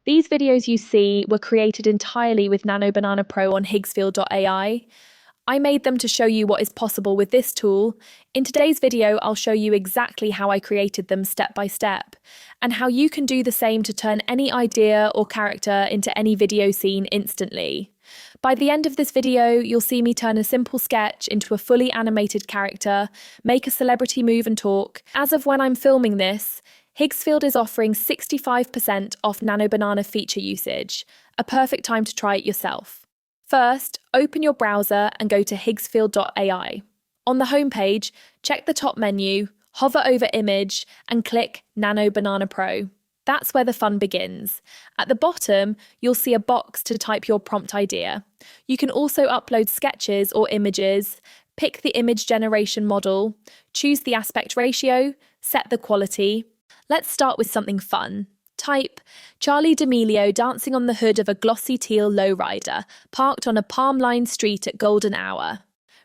These videos you see were created entirely with Nano Banana PrO on Higgsfield.ai. I made them to show you what is possible with this tool. In today's video, I'll show you exactly how I created them step by step, and how you can do the same to turn any idea or character into any video scene instantly. By the end of this video, you'll see me turn a simple sketch into a fully animated character, make a celebrity move and talk. As of when I'm filming this, Higgsfield is offering 65% off Nano Banana feature usage, a perfect time to try it yourself. First, open your browser and go to Higgsfield.ai. On the homepage, check the top menu, hover over Image, and click Nano Banana PrO. That's where the fun begins. At the bottom, you'll see a box to type your prompt idea. You can also upload sketches or images, pick the image generation model, choose the aspect ratio, set the quality. Let's start with something fun. Type Charlie D'Amelio dancing on the hood of a glossy teal lowrider, parked on a palm-lined street at golden hour.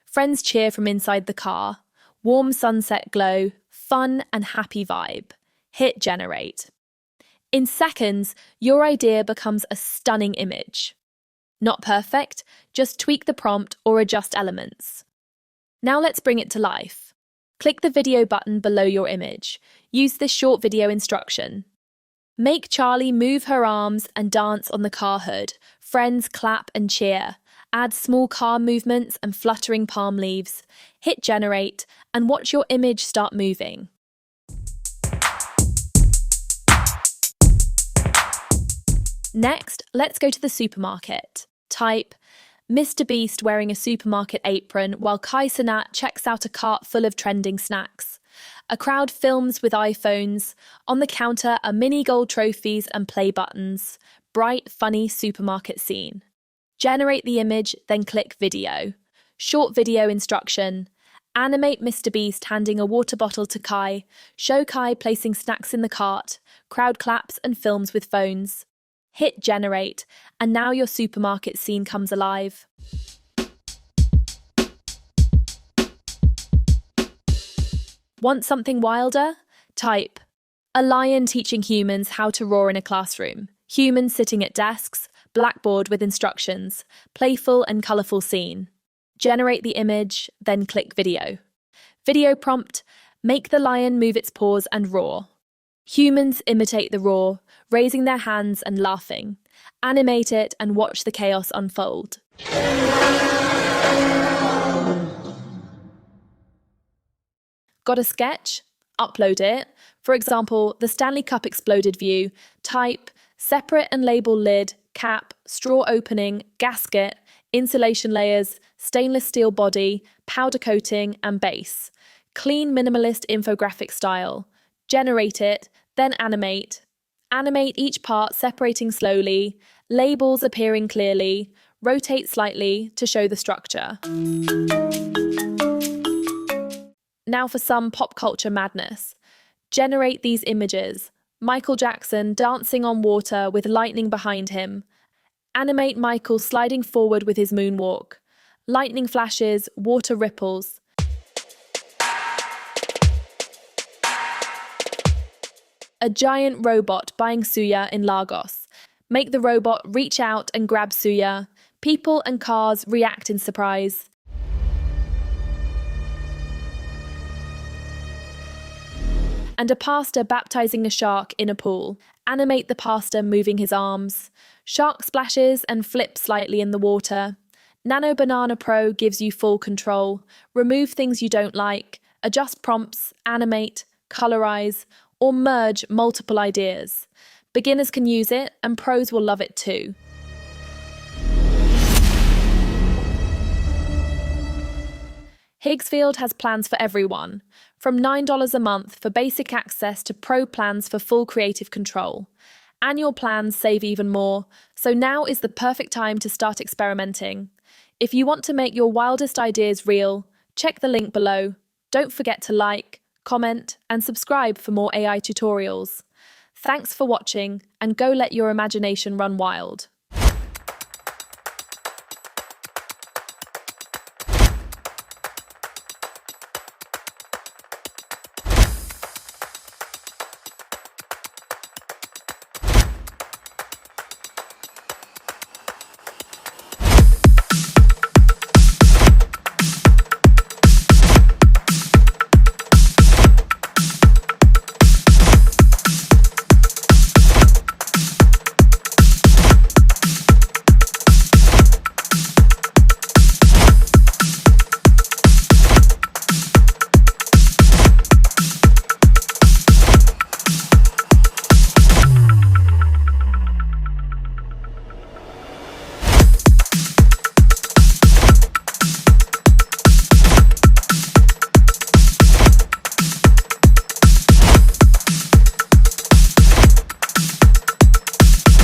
Friends cheer from inside the car. Warm sunset glow, fun and happy vibe. Hit generate. In seconds, your idea becomes a stunning image. Not perfect, just tweak the prompt or adjust elements. Now let's bring it to life. Click the video button below your image. Use this short video instruction. Make Charlie move her arms and dance on the car hood. Friends clap and cheer. Add small car movements and fluttering palm leaves. Hit generate and watch your image start moving. Next, let's go to the supermarket. Type Mr. Beast wearing a supermarket apron while Kai Cenat checks out a cart full of trending snacks. A crowd films with iPhones. On the counter are mini gold trophies and play buttons. Bright, funny supermarket scene. Generate the image, then click video. Short video instruction. Animate Mr. Beast handing a water bottle to Kai. Show Kai placing snacks in the cart. Crowd claps and films with phones. Hit generate, and now your supermarket scene comes alive. Want something wilder? Type a lion teaching humans how to roar in a classroom. Humans sitting at desks, blackboard with instructions, playful and colourful scene. Generate the image, then click video. Video prompt, make the lion move its paws and roar. Humans imitate the roar, raising their hands and laughing. Animate it and watch the chaos unfold. Got a sketch? Upload it. For example, the Stanley Cup exploded view. Type separate and label lid, cap, straw opening, gasket, insulation layers, stainless steel body, powder coating, and base. Clean minimalist infographic style. Generate it, then animate. Animate each part separating slowly, labels appearing clearly, rotate slightly to show the structure. Now for some pop culture madness. Generate these images. Michael Jackson dancing on water with lightning behind him. Animate Michael sliding forward with his moonwalk. Lightning flashes, water ripples. A giant robot buying suya in Lagos. Make the robot reach out and grab suya. People and cars react in surprise. And a pastor baptizing a shark in a pool. Animate the pastor moving his arms. Shark splashes and flips slightly in the water. Nano Banana PrO gives you full control. Remove things you don't like. Adjust prompts, animate, colorize, or merge multiple ideas. Beginners can use it, and pros will love it too. Higgsfield has plans for everyone, from $9 a month for basic access to pro plans for full creative control. Annual plans save even more, so now is the perfect time to start experimenting. If you want to make your wildest ideas real, check the link below. Don't forget to like, comment, and subscribe for more AI tutorials. Thanks for watching, and go let your imagination run wild.